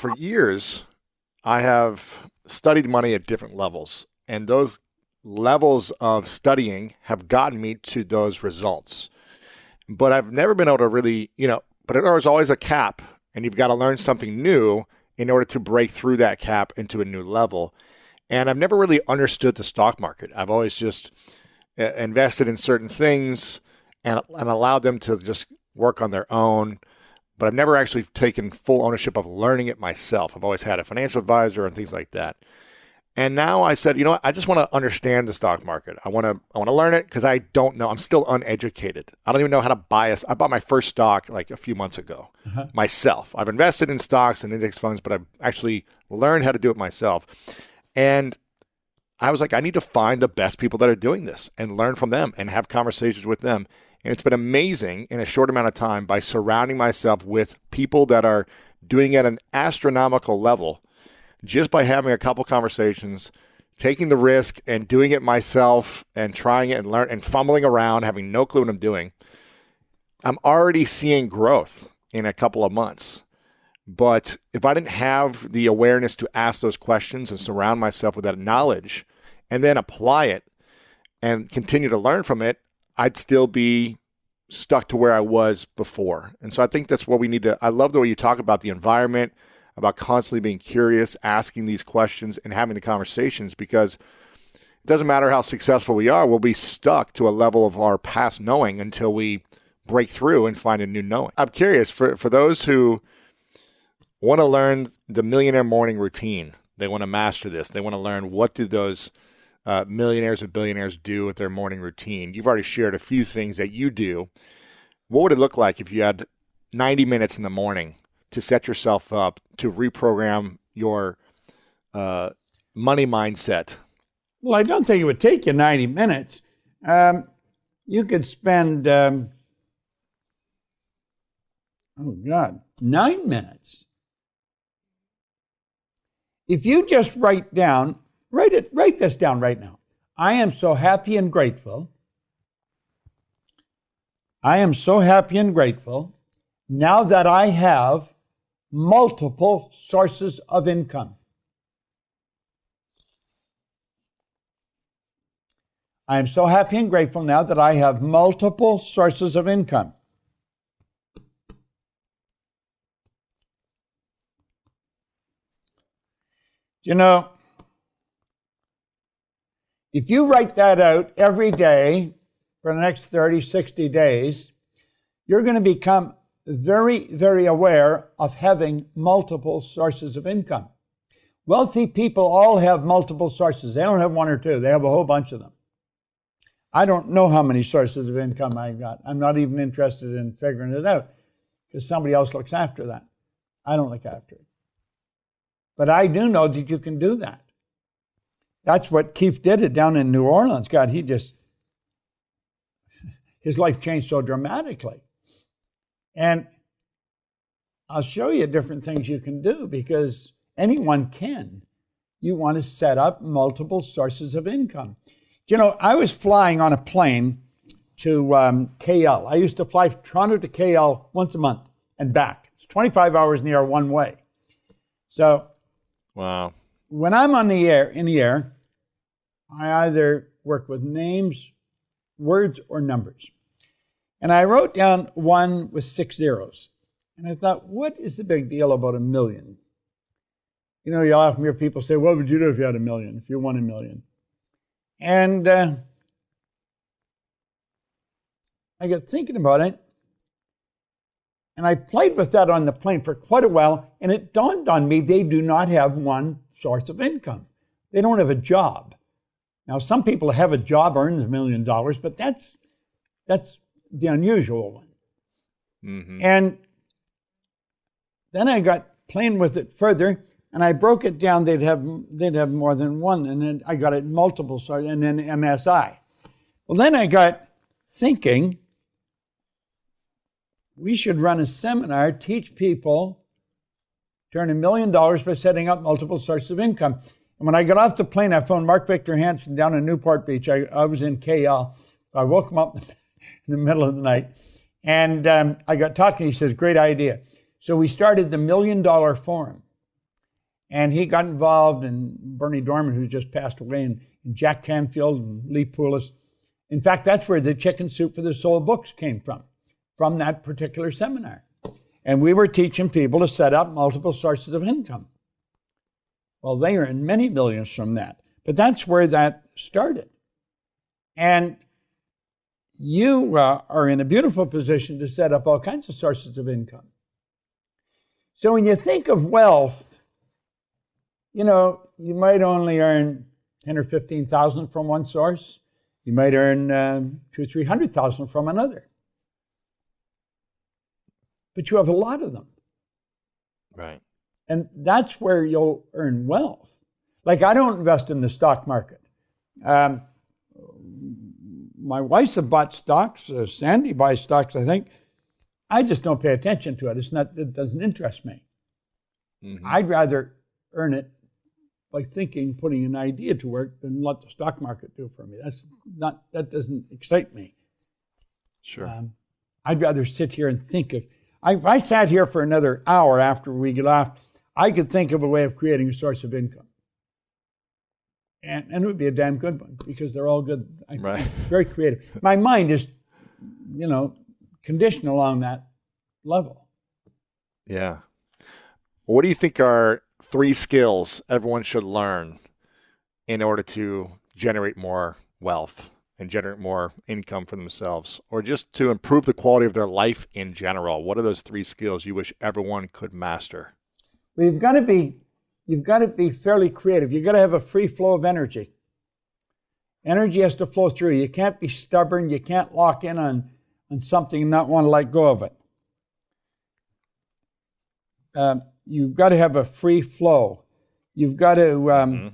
for years, I have studied money at different levels, and those levels of studying have gotten me to those results. But I've never been able to really, but there's always a cap, and you've got to learn something new in order to break through that cap into a new level. And I've never really understood the stock market. I've always just invested in certain things and allowed them to just work on their own. But I've never actually taken full ownership of learning it myself. I've always had a financial advisor and things like that. And now I said, you know what? I just want to understand the stock market. I want to learn it because I don't know. I'm still uneducated. I don't even know how to buy I bought my first stock like a few months ago myself. I've invested in stocks and index funds, but I've actually learned how to do it myself. And I was like, I need to find the best people that are doing this and learn from them and have conversations with them. And it's been amazing in a short amount of time by surrounding myself with people that are doing it at an astronomical level. Just by having a couple conversations, taking the risk and doing it myself and trying it and learn and fumbling around, having no clue what I'm doing, I'm already seeing growth in a couple of months. But if I didn't have the awareness to ask those questions and surround myself with that knowledge and then apply it and continue to learn from it, I'd still be stuck to where I was before. And so I think that's what we need to, I love the way you talk about the environment, about constantly being curious, asking these questions and having the conversations, because it doesn't matter how successful we are, we'll be stuck to a level of our past knowing until we break through and find a new knowing. I'm curious, for those who want to learn the Millionaire morning routine, they want to master this, they want to learn what do those millionaires and billionaires do with their morning routine. You've already shared a few things that you do. What would it look like if you had 90 minutes in the morning to set yourself up to reprogram your money mindset? Well, I don't think it would take you 90 minutes. You could spend, 9 minutes. If you just write this down right now. I am so happy and grateful. I am so happy and grateful now that I have multiple sources of income. I am so happy and grateful now that I have multiple sources of income. You know, if you write that out every day for the next 30, 60 days, you're going to become very, very aware of having multiple sources of income. Wealthy people all have multiple sources. They don't have one or two. They have a whole bunch of them. I don't know how many sources of income I've got. I'm not even interested in figuring it out because somebody else looks after that. I don't look after it. But I do know that you can do that. That's what Keith did it down in New Orleans. God, his life changed so dramatically. And I'll show you different things you can do because anyone can. You want to set up multiple sources of income. You know, I was flying on a plane to KL. I used to fly from Toronto to KL once a month and back. It's 25 hours in the air one way. So, wow. When I'm in the air, I either work with names, words, or numbers. And I wrote down one with 6 zeros. And I thought, what is the big deal about $1 million? You know, you often hear people say, what would you do if you had $1 million, if you won $1 million? And I got thinking about it. And I played with that on the plane for quite a while. And it dawned on me, they do not have one source of income. They don't have a job. Now, some people have a job, earns $1 million, but that's the unusual one. Mm-hmm. And then I got playing with it further, and I broke it down. They'd have more than one, and then I got it multiple, and then MSI. Well, then I got thinking we should run a seminar, teach people to earn $1 million by setting up multiple sources of income. And when I got off the plane, I phoned Mark Victor Hansen down in Newport Beach. I was in KL. I woke him up in the middle of the night. And I got talking. He says, great idea. So we started the $1 Million Forum. And he got involved in Bernie Dorman, who just passed away, and Jack Canfield and Lee Poulos. In fact, that's where the Chicken Soup for the Soul books came from that particular seminar. And we were teaching people to set up multiple sources of income. Well, they earned many millions from that. But that's where that started. And you are in a beautiful position to set up all kinds of sources of income. So when you think of wealth, you might only earn 10 or 15,000 from one source. You might earn 200,000 or 300,000 from another. But you have a lot of them. Right. And that's where you'll earn wealth. Like, I don't invest in the stock market. My wife's bought stocks. Sandy buys stocks, I think. I just don't pay attention to it. It doesn't interest me. Mm-hmm. I'd rather earn it by putting an idea to work than let the stock market do for me. That doesn't excite me. Sure. I'd rather sit here and think of. If I sat here for another hour after we get off, I could think of a way of creating a source of income. And it would be a damn good one, because they're all good. Right. Very creative. My mind is, conditioned along that level. Yeah. What do you think are 3 skills everyone should learn in order to generate more wealth and generate more income for themselves, or just to improve the quality of their life in general? What are those 3 skills you wish everyone could master? Well, you've got to be fairly creative. You've got to have a free flow of energy. Energy has to flow through. You can't be stubborn. You can't lock in on something and not want to let go of it. You've got to have a free flow. You've got to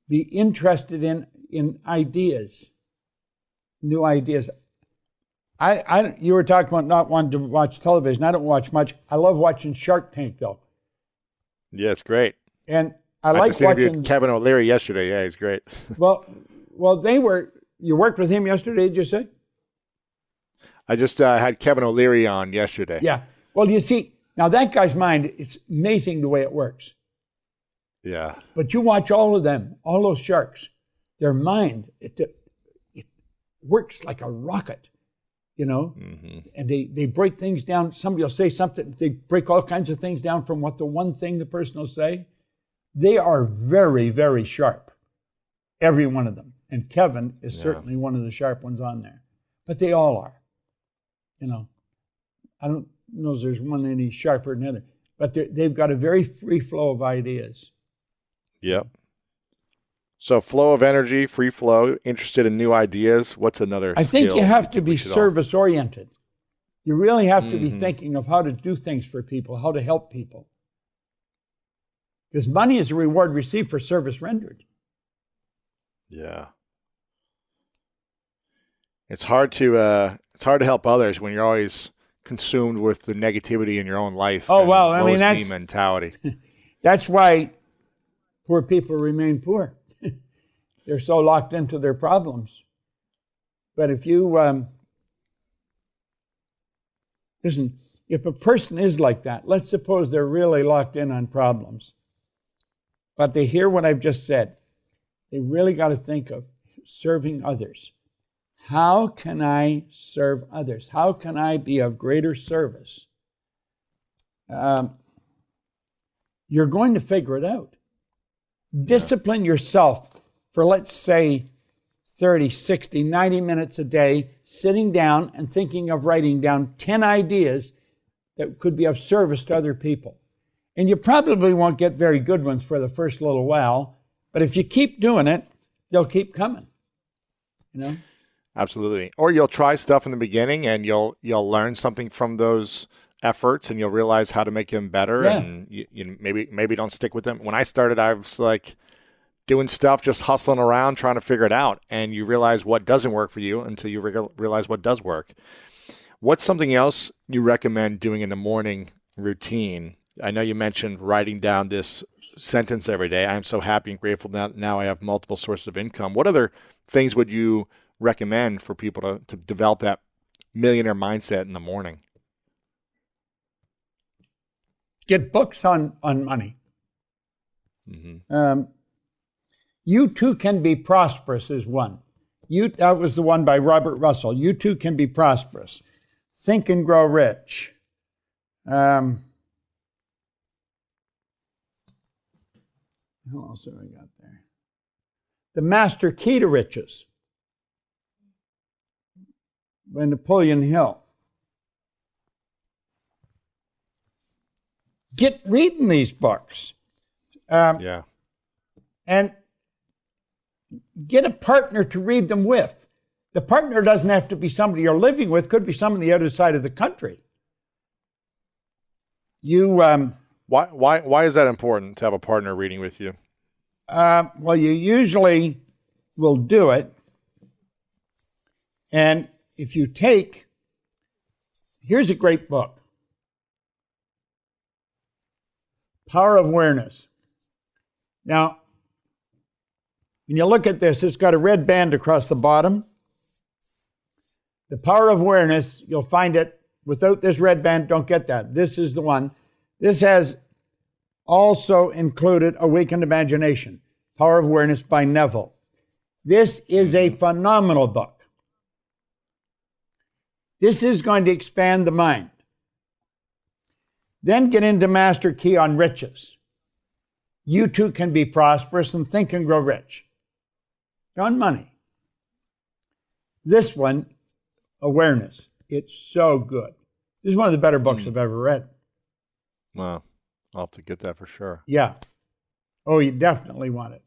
be interested in ideas, new ideas. You were talking about not wanting to watch television. I don't watch much. I love watching Shark Tank, though. Yeah, it's great. And I like just interviewed watching Kevin O'Leary yesterday. Yeah, he's great. Well, you worked with him yesterday, did you say? I just had Kevin O'Leary on yesterday. Yeah. Well, you see, now that guy's mind, it's amazing the way it works. Yeah. But you watch all of them, all those sharks, their mind, it works like a rocket, Mm-hmm. And they break things down. Somebody will say something, they break all kinds of things down from what the one thing the person will say. They are very, very sharp, every one of them. And Kevin is certainly one of the sharp ones on there. But they all are. I don't know if there's one any sharper than the other. But they've got a very free flow of ideas. Yep. So flow of energy, free flow, interested in new ideas. What's another skill? I think you have to be service-oriented. You really have to be thinking of how to do things for people, how to help people. Because money is a reward received for service rendered. Yeah. It's hard to help others when you're always consumed with the negativity in your own life. Oh, well, I mean, that's mentality. That's why poor people remain poor. They're so locked into their problems. But if you listen, if a person is like that, let's suppose they're really locked in on problems, but they hear what I've just said, they really got to think of serving others. How can I serve others? How can I be of greater service? You're going to figure it out. Discipline yourself for, let's say, 30, 60, 90 minutes a day, sitting down and thinking of writing down 10 ideas that could be of service to other people. And you probably won't get very good ones for the first little while, but if you keep doing it, they'll keep coming. Absolutely. Or you'll try stuff in the beginning and you'll learn something from those efforts and you'll realize how to make them better. Yeah. And you maybe don't stick with them. When I started, I was like doing stuff, just hustling around, trying to figure it out. And you realize what doesn't work for you until you realize what does work. What's something else you recommend doing in the morning routine? I know you mentioned writing down this sentence every day. I am so happy and grateful that now I have multiple sources of income. What other things would you recommend for people to develop that millionaire mindset in the morning? Get books on money. You Too Can Be Prosperous is one. That was the one by Robert Russell. You Too Can Be Prosperous. Think and Grow Rich. Who else have I got there? The Master Key to Riches by Napoleon Hill. Get reading these books. Yeah. And get a partner to read them with. The partner doesn't have to be somebody you're living with, could be someone on the other side of the country. Why is that important to have a partner reading with you? Well, you usually will do it. And if you take, here's a great book, Power of Awareness. Now, when you look at this, it's got a red band across the bottom. The Power of Awareness, you'll find it without this red band, don't get that. This is the one. This has also included Awakened Imagination, Power of Awareness by Neville. This is a phenomenal book. This is going to expand the mind. Then get into Master Key on Riches. You Too Can Be Prosperous and Think and Grow Rich. On money. This one, Awareness. It's so good. This is one of the better books I've ever read. Wow. I'll have to get that for sure. Yeah. Oh, you definitely want it.